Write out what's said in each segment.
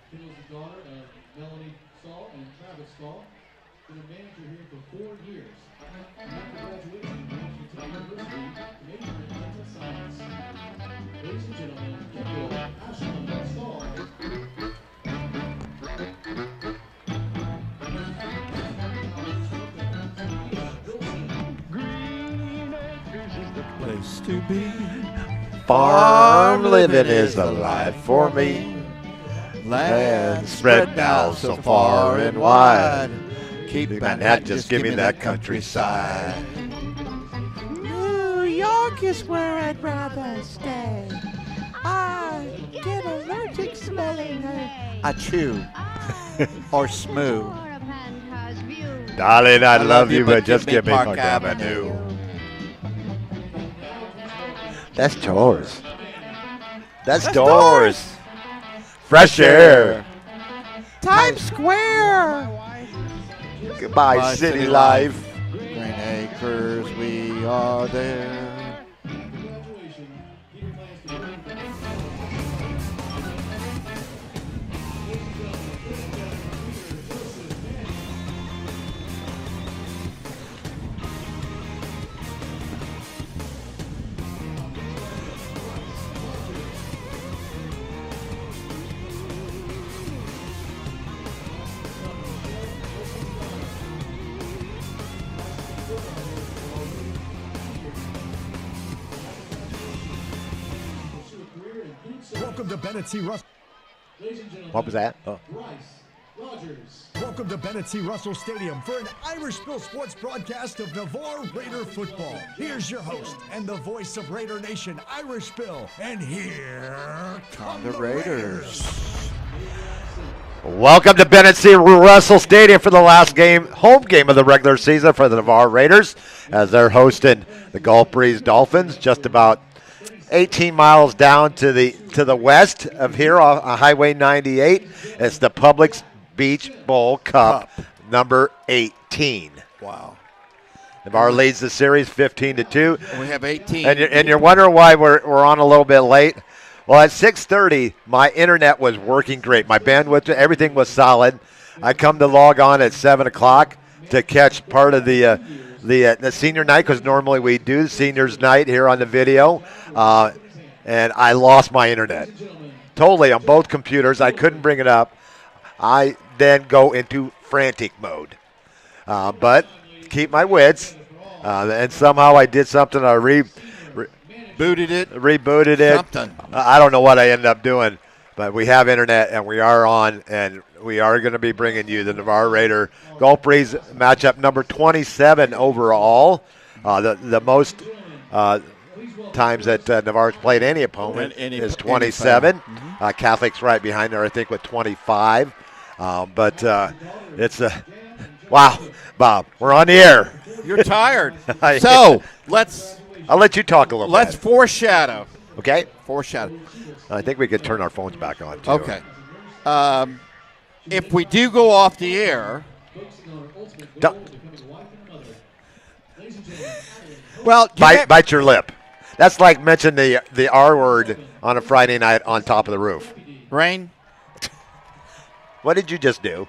Place to be. Farm living is the life for me. Land spread now so far and wide. Keep Manhattan, just give me that countryside. New York is where I'd rather stay. I get allergic smelling her. I chew or smoo. Darling, I love you, but just give me Park Avenue. That's Doors. That's Doors. Fresh air. Times Square. Goodbye, city life. Green Acres, we are there. Welcome to Bennett C. Russell. What was that? Oh. Welcome to Bennett C. Russell Stadium for an Irishville sports broadcast of Navarre Raider football. Here's your host and the voice of Raider Nation, Irishville. And here come the Raiders. Welcome to Bennett C. Russell Stadium for the last home game of the regular season for the Navarre Raiders, as they're hosting the Gulf Breeze Dolphins, just about 18 miles down to the west of here on Highway 98. It's the Publix Beach Bowl Cup, number 18. Wow. Navarre leads the series 15-2. We have 18. And you're wondering why we're on a little bit late. Well, at 6:30, my internet was working great. My bandwidth, everything was solid. I come to log on at 7 o'clock to catch part of the senior night, because normally we do the seniors night here on the video, and I lost my internet totally on both computers. I couldn't bring it up. I then go into frantic mode, but keep my wits, and somehow I did something. I rebooted it. Something. I don't know what I ended up doing, but we have internet and we are on, and we are going to be bringing you the Navarre Raider Gulf Breeze matchup number 27 overall. The most times that Navarre's played any opponent is 27. Catholic's right behind there, I think, with 25. But it's a wow, Bob. We're on the air. You're tired. So I'll let you talk a little bit. Let's foreshadow. Okay. Foreshadow. I think we could turn our phones back on, too. Okay. If we do go off the air, well, bite your lip. That's like mentioning the R word on a Friday night on top of the roof. Rain. What did you just do?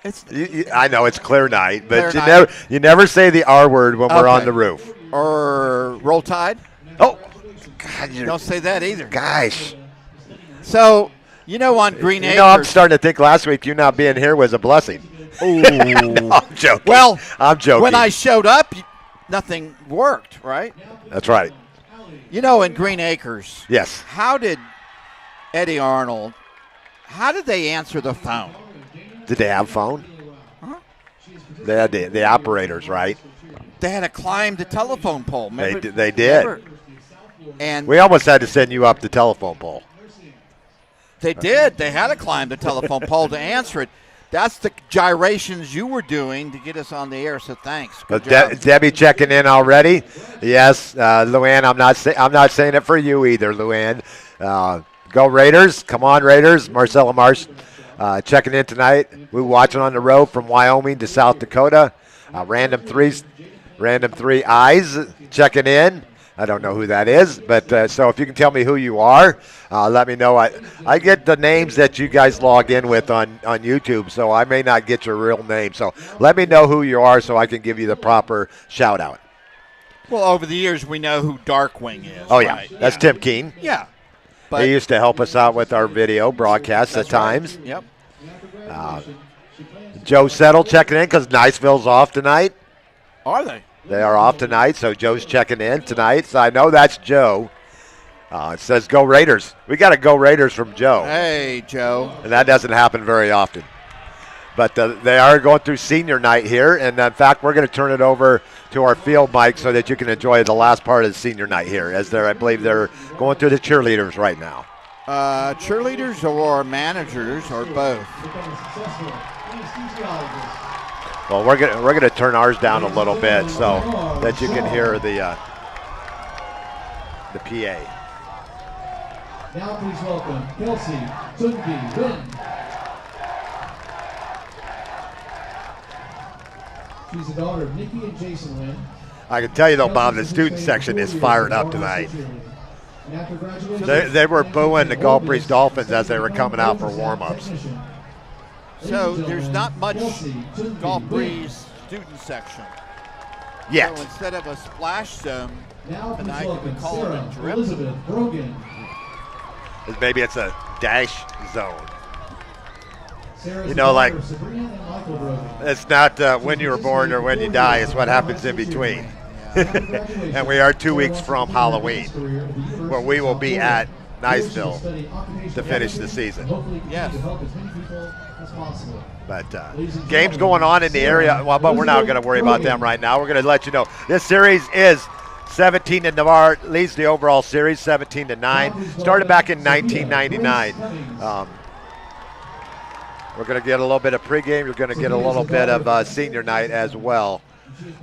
It's I know it's clear night, but clear you never say the R word when we're on the roof. Or roll tide. Oh, God, don't say that either. Gosh. So, on Green Acres. I'm starting to think last week you not being here was a blessing. Ooh. No, I'm joking. Well, I'm joking. When I showed up, nothing worked, right? That's right. In Green Acres. Yes. How did Eddie Arnold, how did they answer the phone? Did they have phone? Huh? They had the operators, right? They had to climb the telephone pole. Remember? They did. Remember? And we almost had to send you up the telephone pole. They did. They had to climb the telephone pole to answer it. That's the gyrations you were doing to get us on the air. So thanks. Good job. Debbie checking in already. Yes, Luann. I'm not saying it for you either, Luann. Go Raiders! Come on, Raiders! Marcella Marsh checking in tonight. We're watching on the road from Wyoming to South Dakota. Random three eyes checking in I don't know who that is, but so if you can tell me who you are, let me know. I get the names that you guys log in with on YouTube, so I may not get your real name. So let me know who you are so I can give you the proper shout out. Well, over the years, we know who Darkwing is. Oh, yeah. Right? That's Tim Keene. Yeah. But He used to help us out with our video broadcasts at times. Yep. Joe Settle checking in because Niceville's off tonight. Are they? They are off tonight, so Joe's checking in tonight. So I know that's Joe. It says Go Raiders. We got a Go Raiders from Joe. Hey, Joe. And that doesn't happen very often. But they are going through senior night here. And, in fact, we're going to turn it over to our field mic so that you can enjoy the last part of the senior night here, as I believe they're going through the cheerleaders right now. Cheerleaders or managers or both? Well, we're gonna turn ours down a little bit so that you can hear the PA. Now please welcome Kelsey Tungi Wynn. She's the daughter of Nikki and Jason Wynn. I can tell you though, Bob, the student section is fired up tonight. They were booing the Gulf Breeze Dolphins as they were coming out for warm-ups. So there's not much Gulf Breeze student section. Yet. So instead of a splash zone, Now please tonight we welcome call it a Sarah drip. Elizabeth Brogan. Maybe it's a dash zone. Sarah's You know, like, daughter, Sabrina and Michael Brogan. it's not when you were born or when you die. It's what happens in between. And we are 2 weeks from Halloween, where we will be at Niceville to finish the season. Yes. But games going on in the area, well, but we're not going to worry about them right now. We're going to let you know. This series is 17 to Navarre, leads the overall series 17-9. Started back in 1999. We're going to get a little bit of pregame. You're going to get a little bit of senior night as well.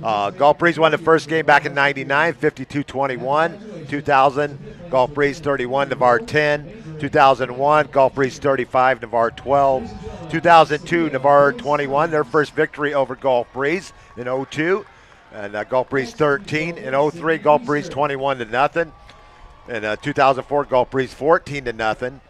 Gulf Breeze won the first game back in 99, 52-21. 2000, Gulf Breeze 31, Navarre 10. 2001, Gulf Breeze 35, Navarre 12. 2002, Navarre 21, their first victory over Gulf Breeze in 02. And Gulf Breeze 13. In 03, Gulf Breeze 21-0. In 2004, Gulf Breeze 14-0.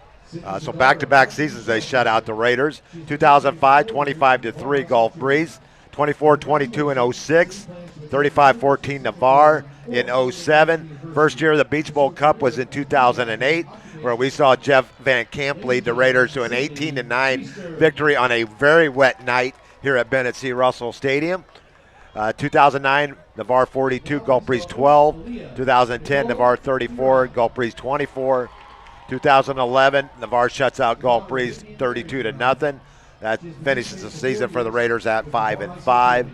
So back-to-back seasons they shut out the Raiders. 2005, 25-3 Gulf Breeze. 24-22 in 06. 35-14 Navarre in 07. First year of the Beach Bowl Cup was in 2008, where we saw Jeff Van Camp lead the Raiders to an 18-9 victory on a very wet night here at Bennett C. Russell Stadium. 2009, Navarre 42, Gulf Breeze 12. 2010, Navarre 34, Gulf Breeze 24. 2011, Navarre shuts out Gulf Breeze 32-0. That finishes the season for the Raiders at 5-5.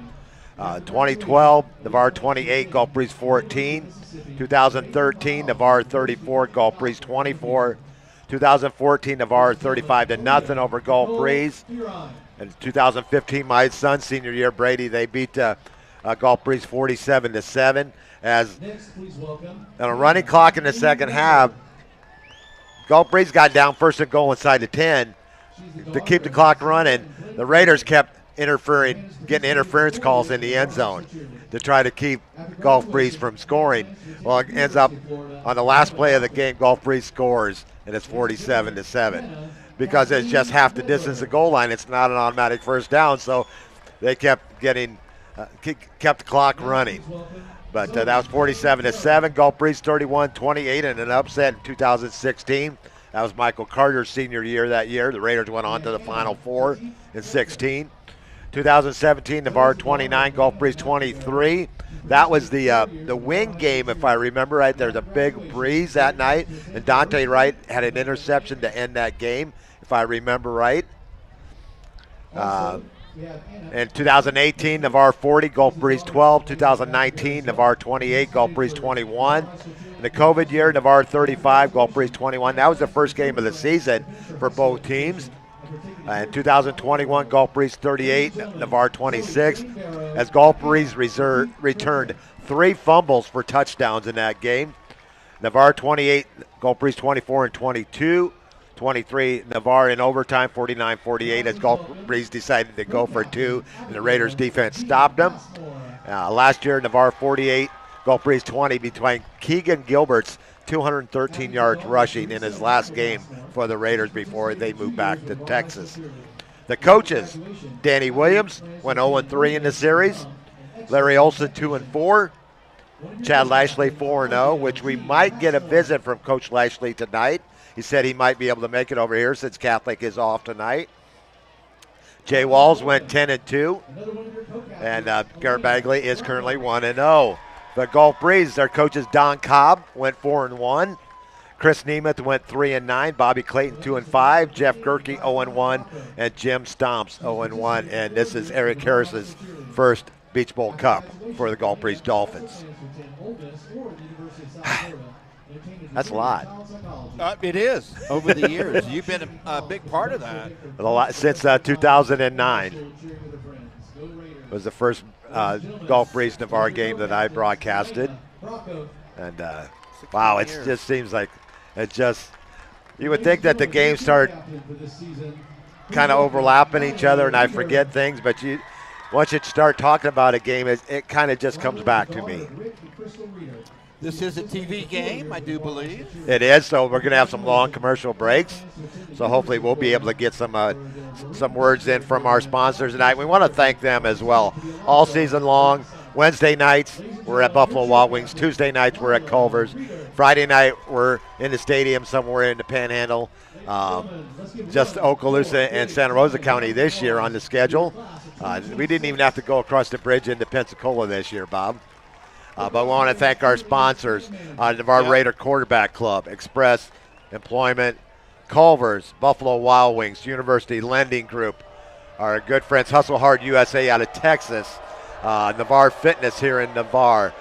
2012, Navarre 28, Gulf Breeze 14. 2013, Navarre 34, Gulf Breeze 24. 2014, Navarre 35-0 over Gulf Breeze. And 2015, my son's senior year, Brady, they beat Gulf Breeze 47-7. As on a running clock in the second half, Gulf Breeze got down first and goal inside the 10 to keep the clock running. The Raiders kept getting interference calls in the end zone to try to keep Gulf Breeze from scoring. Well, it ends up on the last play of the game, Gulf Breeze scores, and it's 47-7. Because it's just half the distance to the goal line, it's not an automatic first down, so they kept the clock running. But that was 47-7. Gulf Breeze 31-28 in an upset in 2016. That was Michael Carter's senior year that year. The Raiders went on to the Final Four in 16. 2017, Navarre 29, Gulf Breeze 23. That was the win game, if I remember right. There's a big breeze that night, and Dante Wright had an interception to end that game, if I remember right. In 2018, Navarre 40, Gulf Breeze 12. 2019, Navarre 28, Gulf Breeze 21. In the COVID year, Navarre 35, Gulf Breeze 21. That was the first game of the season for both teams. In 2021, Gulf Breeze 38, Navarre 26. As Gulf Breeze returned 3 fumbles for touchdowns in that game. Navarre 28, Gulf Breeze 24 and 22. 23, Navarre in overtime, 49-48, as Gulf Breeze decided to go for 2, and the Raiders defense stopped them. Last year, Navarre 48, Gulf Breeze 20 between Keegan Gilbert's 213 yards rushing in his last game for the Raiders before they moved back to Texas. The coaches, Danny Williams went 0-3 in the series. Larry Olson 2-4. Chad Lashley 4-0, which we might get a visit from Coach Lashley tonight. He said he might be able to make it over here since Catholic is off tonight. Jay Walls went 10-2, and Garrett Bagley is currently 1-0. The Gulf Breeze, their coaches Don Cobb went 4-1. Chris Nemeth went 3-9. Bobby Clayton 2-5. Jeff Gerke 0-1, and Jim Stomps 0-1. And this is Eric Harris's first Beach Bowl Cup for the Gulf Breeze Dolphins. That's a lot. It is over the years. You've been a big part of that. Since 2009 was the first Gulf Breeze Navarre game that I broadcasted. And wow, it just seems like you would think that the games start kind of overlapping each other and I forget things, but once you start talking about a game, it kind of just comes back to me. This is a TV game, I do believe. It is, so we're going to have some long commercial breaks. So hopefully we'll be able to get some words in from our sponsors tonight. We want to thank them as well. All season long, Wednesday nights, we're at Buffalo Wild Wings. Tuesday nights, we're at Culver's. Friday night, we're in the stadium somewhere in the Panhandle. Just Okaloosa and Santa Rosa County this year on the schedule. We didn't even have to go across the bridge into Pensacola this year, Bob. But we want to thank our sponsors, Navarre Raider Quarterback Club, Express Employment, Culver's, Buffalo Wild Wings, University Lending Group, our good friends Hustle Hard USA out of Texas, Navarre Fitness here in Navarre.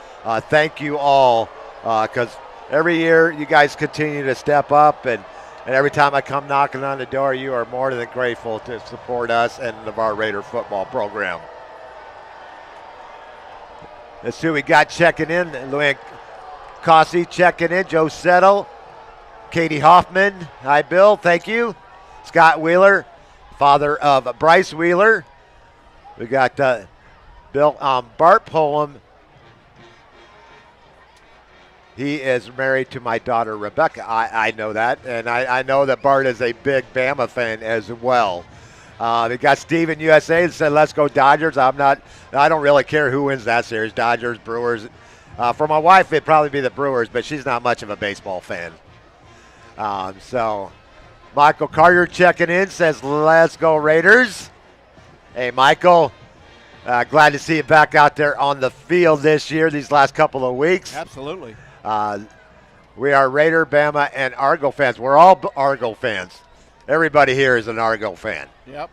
Thank you all, because every year you guys continue to step up, and every time I come knocking on the door, you are more than grateful to support us and the Navarre Raider football program. Let's see who we got checking in. Luann Cossey checking in. Joe Settle. Katie Hoffman. Hi, Bill. Thank you. Scott Wheeler, father of Bryce Wheeler. We got Bill Bart Pullum. He is married to my daughter, Rebecca. I know that. And I know that Bart is a big Bama fan as well. They got Steven USA that said, let's go Dodgers. I don't really care who wins that series, Dodgers, Brewers. For my wife, it'd probably be the Brewers, but she's not much of a baseball fan. So Michael Carter checking in, says, let's go Raiders. Hey, Michael, glad to see you back out there on the field this year, these last couple of weeks. Absolutely. We are Raider, Bama, and Argo fans. We're all Argo fans. Everybody here is an Argo fan. Yep.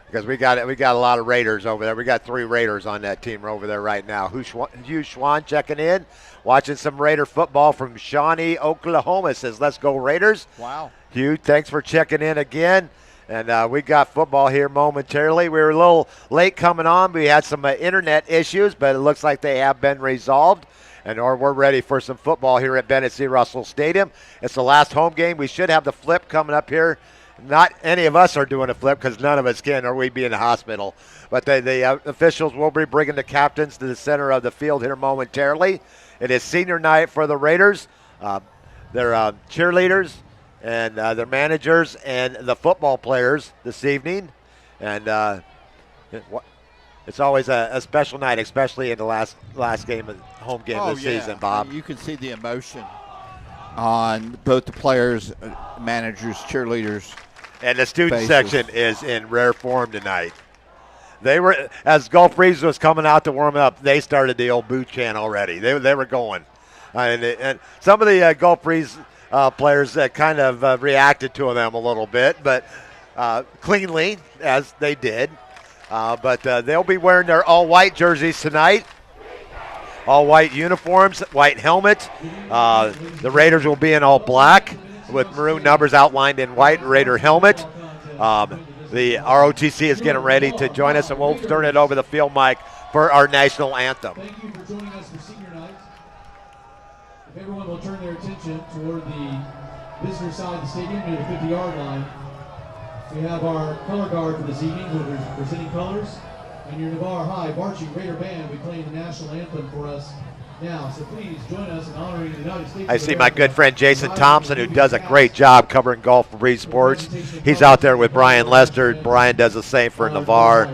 Because we got a lot of Raiders over there. We got 3 Raiders on that team over there right now. Hugh Schwan checking in, watching some Raider football from Shawnee, Oklahoma. Says, let's go Raiders. Wow. Hugh, thanks for checking in again. And we got football here momentarily. We were a little late coming on. We had some internet issues, but it looks like they have been resolved. Or we're ready for some football here at Bennett C. Russell Stadium. It's the last home game. We should have the flip coming up here. Not any of us are doing a flip because none of us can, or we'd be in the hospital. But the officials will be bringing the captains to the center of the field here momentarily. It is senior night for the Raiders. Their cheerleaders and their managers and the football players this evening. And it's always a special night, especially in the last game, home game of the season, Bob. You can see the emotion on both the players, managers, cheerleaders. And the student faces. section is in rare form tonight. They were, as Gulf Breeze was coming out to warm up, they started the old boot chant already. They were going. And some of the Gulf Breeze players kind of reacted to them a little bit, but cleanly, as they did. But they'll be wearing their all-white jerseys tonight. All-white uniforms, white helmet. The Raiders will be in all black with maroon numbers outlined in white, Raider helmet. The ROTC is getting ready to join us, and we'll turn it over the field mic for our national anthem. Thank you for joining us for senior night. If everyone will turn their attention toward the visitor side of the stadium near the 50-yard line, we have our color guard for this evening who are presenting colors. And your Navarre High Marching Raider Band will be playing the national anthem for us Now, so please join us in honoring the United States. I see my good friend Jason Thompson, who does a great job covering Gulf Breeze Sports. He's out there with Brian Lester. Brian does the same for Navarre.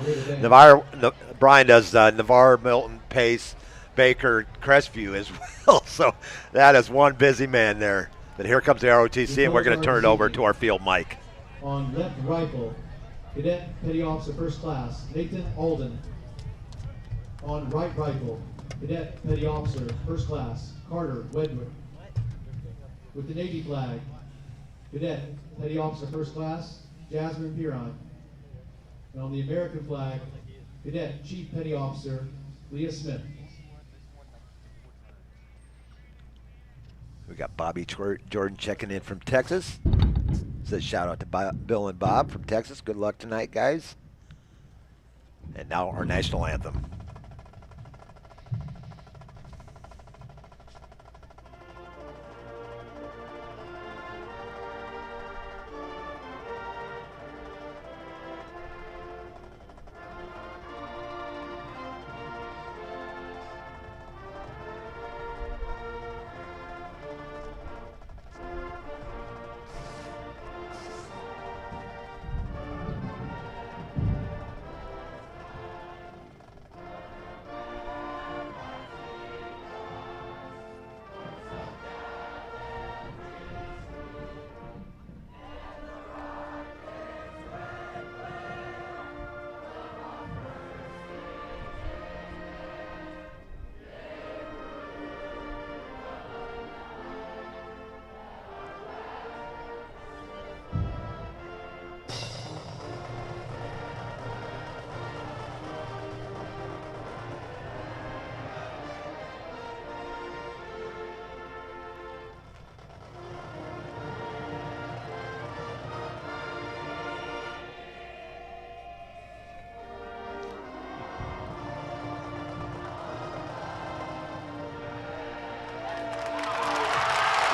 Brian does Navarre, Milton, Pace, Baker, Crestview as well. So that is one busy man there. But here comes the ROTC, and we're going to turn it over to our field mic. On left rifle, Cadet Petty Officer First Class, Nathan Alden. On right rifle, Cadet Petty Officer First Class, Carter Wedwick. With the Navy flag, Cadet Petty Officer First Class, Jasmine Piron. And on the American flag, Cadet Chief Petty Officer Leah Smith. We got Bobby Jordan checking in from Texas. Says shout out to Bill and Bob from Texas. Good luck tonight, guys. And now our national anthem.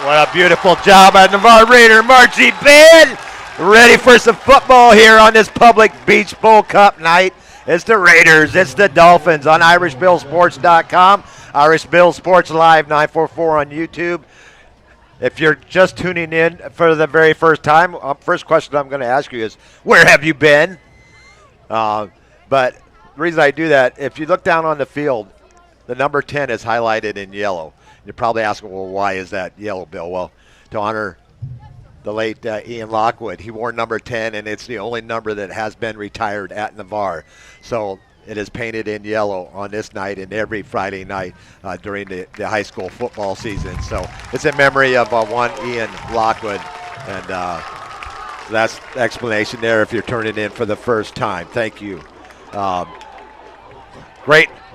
What a beautiful job by Navarre Raider Marchie Band. Ready for some football here on this Public Beach Bowl Cup night. It's the Raiders, it's the Dolphins on IrishBillSports.com. Irish Bill Sports Live 944 on YouTube. If you're just tuning in for the very first time, first question I'm going to ask you is, where have you been? But the reason I do that, if you look down on the field, the number 10 is highlighted in yellow. You're probably asking, well, why is that yellow, Bill? Well, to honor the late Ian Lockwood. He wore number 10, and it's the only number that has been retired at Navarre. So it is painted in yellow on this night and every Friday night during the high school football season. So it's in memory of one Ian Lockwood, and that's the explanation there if you're turning in for the first time. Thank you.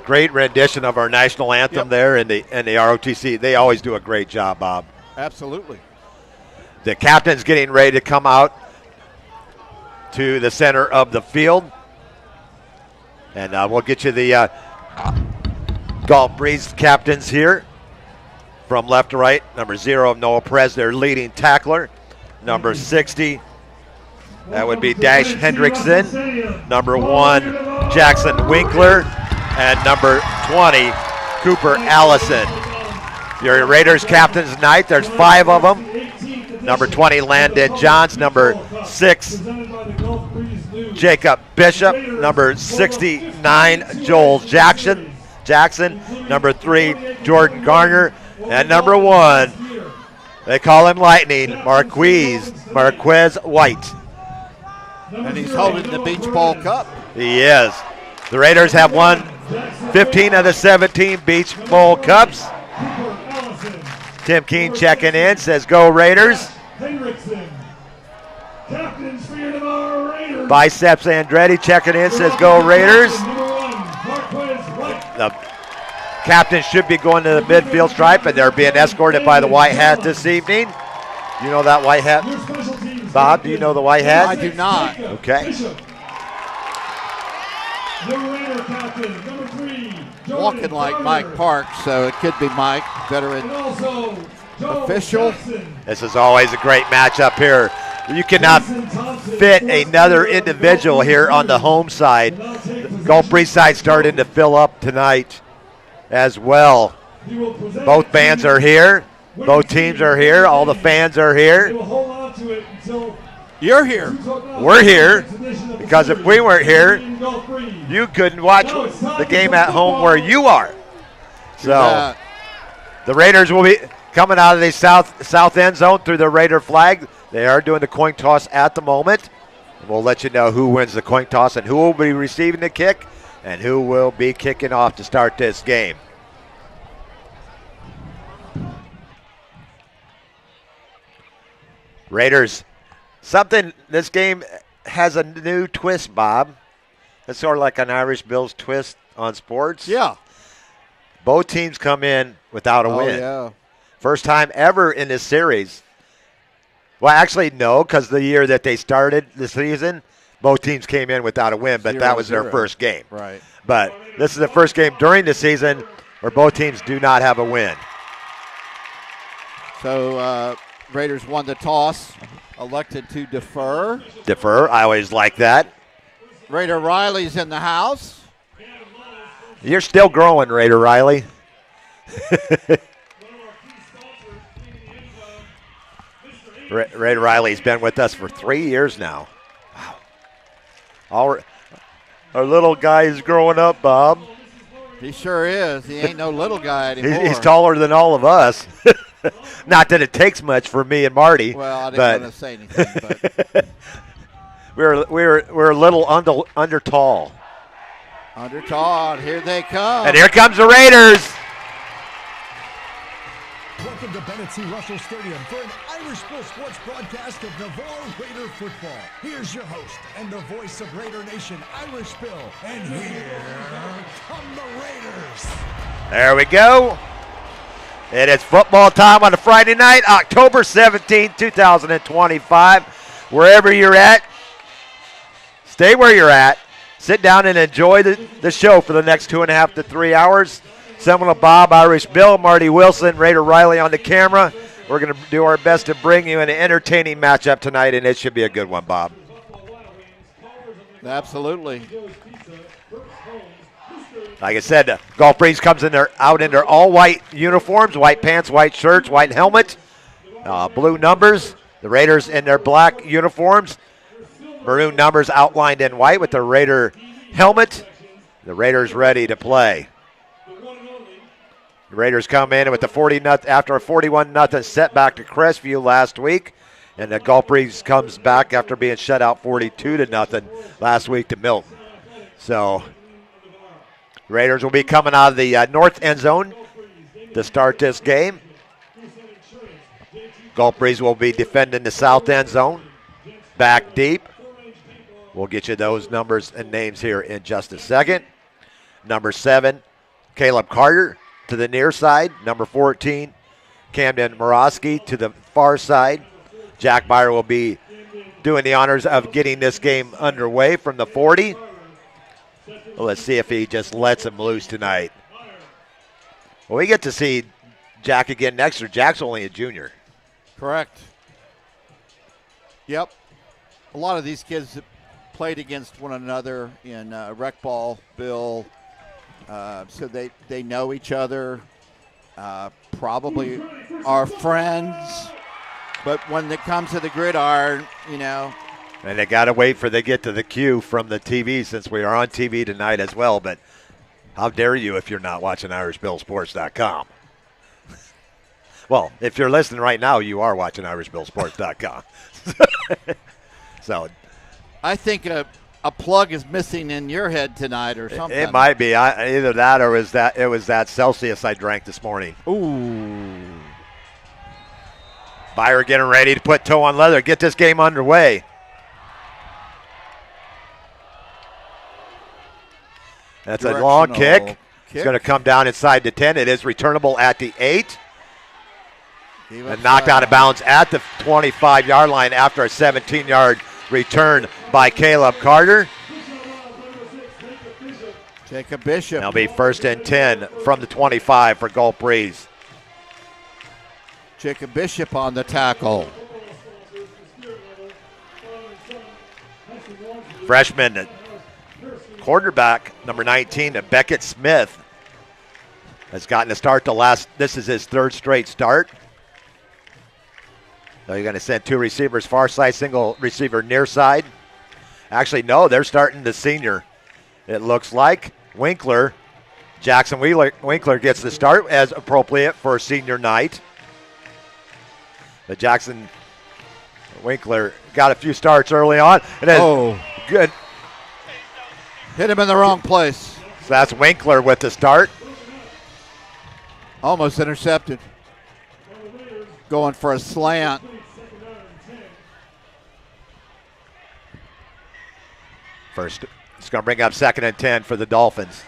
Great rendition of our national anthem there in the ROTC. They always do a great job, Bob. Absolutely. The captain's getting ready to come out to the center of the field. And we'll get you the Gulf Breeze captains here from left to right. Number 0, Noah Perez, their leading tackler. Number 60, that would be Dash Hendrickson. Number 1, Jackson Winkler. And number 20, Cooper Allison. Your Raiders captains tonight, there's 5 of them. Number 20, Landon Johns. Number 6, Jacob Bishop. Number 69, Joel Jackson. Number 3, Jordan Garner. And number 1, they call him Lightning, Marquez White. And he's holding the Beach Bowl Cup. He is. The Raiders have won 15 of the 17 Beach Bowl Cups. Tim Keene checking in, says go Raiders. Biceps Andretti checking in, says go Raiders. The captains should be going to the midfield stripe, and they're being escorted by the white hat this evening. You know that white hat? Bob, do you know the white hat? I do not. Okay. Walking like Mike Parks, so it could be Mike, veteran official. This is always a great matchup here. You cannot fit another individual here on the home side. Gulf Breeze side starting to fill up tonight as well. Both bands are here. Both teams are here. All the fans are here. You're here. We're here because if we weren't here, you couldn't watch the game at home where you are. So the Raiders will be coming out of the south end zone through the Raider flag. They are doing the coin toss at the moment. We'll let you know who wins the coin toss and who will be receiving the kick and who will be kicking off to start this game. Raiders, this game has a new twist, Bob. It's sort of like an Irish Bills twist on sports. Yeah. Both teams come in without a win. Yeah. First time ever in this series. Well, actually, no, because the year that they started the season, both teams came in without a win, but that was their first game. Right. But this is the first game during the season where both teams do not have a win. So Raiders won the toss, elected to defer. I always like that. Raider Riley's in the house. You're still growing, Raider Riley. Raider Riley's been with us for 3 years now. Wow. Our little guy is growing up, Bob. He sure is. He ain't no little guy anymore. He's taller than all of us. Not that it takes much for me and Marty. Well, I didn't want to say anything, but we're a little under tall. Under tall, here they come. And here comes the Raiders. Welcome to Bennett C. Russell Stadium for an Irish Bill Sports broadcast of Navarre Raider football. Here's your host and the voice of Raider Nation, Irish Bill. And here come the Raiders. There we go. It is football time on a Friday night, October 17, 2025. Wherever you're at, stay where you're at. Sit down and enjoy the show for the next 2.5 to 3 hours. Seminole Bob, Irish Bill, Marty Wilson, Raider Riley on the camera. We're going to do our best to bring you an entertaining matchup tonight, and it should be a good one, Bob. Absolutely. Like I said, Gulf Breeze comes out in their all-white uniforms, white pants, white shirts, white helmet, blue numbers. The Raiders in their black uniforms, maroon numbers outlined in white with the Raider helmet. The Raiders ready to play. The Raiders come in with after a 41-0 setback to Crestview last week, and the Gulf Breeze comes back after being shut out 42-0 last week to Milton. So Raiders will be coming out of the north end zone to start this game. Gulf Breeze will be defending the south end zone, back deep. We'll get you those numbers and names here in just a second. Number 7, Caleb Carter to the near side. Number 14, Camden Morosky to the far side. Jack Byer will be doing the honors of getting this game underway from the 40. Well, let's see if he just lets him loose tonight. Well, we get to see Jack again next year. Jack's only a junior. Correct. Yep. A lot of these kids played against one another in rec ball, Bill. So they know each other, probably are friends. But when it comes to the gridiron, And they got to wait for they get to the cue from the TV, since we are on TV tonight as well. But how dare you if you're not watching IrishBillSports.com. Well, if you're listening right now, you are watching IrishBillSports.com. So I think a plug is missing in your head tonight or something. It might be. Either that or it was that Celsius I drank this morning. Ooh. Byer getting ready to put toe on leather, get this game underway. That's a long kick. It's going to come down inside the 10. It is returnable at the 8. And knocked out of bounds at the 25-yard line after a 17-yard return by Caleb Carter. Jacob Bishop. That'll be 1st and 10 from the 25 for Gulf Breeze. Jacob Bishop on the tackle. Freshman quarterback, number 19, Beckett Smith. has gotten a start this is his third straight start. So you're going to send 2 receivers far side, single receiver near side. Actually, no, they're starting the senior. It looks like Winkler, Jackson Winkler gets the start as appropriate for senior night. But Jackson Winkler got a few starts early on. And good. Hit him in the wrong place. So that's Winkler with the start. Almost intercepted. Going for a slant. First, it's going to bring up 2nd and 10 for the Dolphins.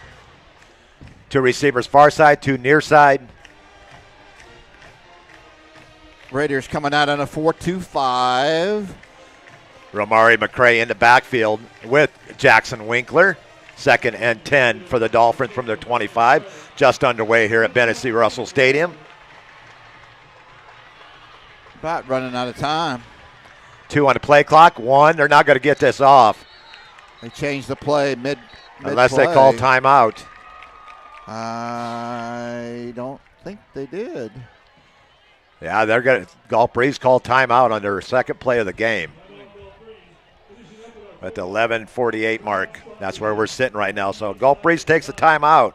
2 receivers far side, 2 near side. Raiders coming out on a 4-2-5. Romari McCray in the backfield with Jackson Winkler. 2nd and 10 for the Dolphins from their 25. Just underway here at Bennett C. Russell Stadium. About running out of time. 2 on the play clock. 1, they're not going to get this off. They changed the play mid unless they call timeout. I don't think they did. Yeah, they're going to. Gulf Breeze called timeout on their second play of the game. At the 11:48 mark. That's where we're sitting right now. So Gulf Breeze takes a timeout.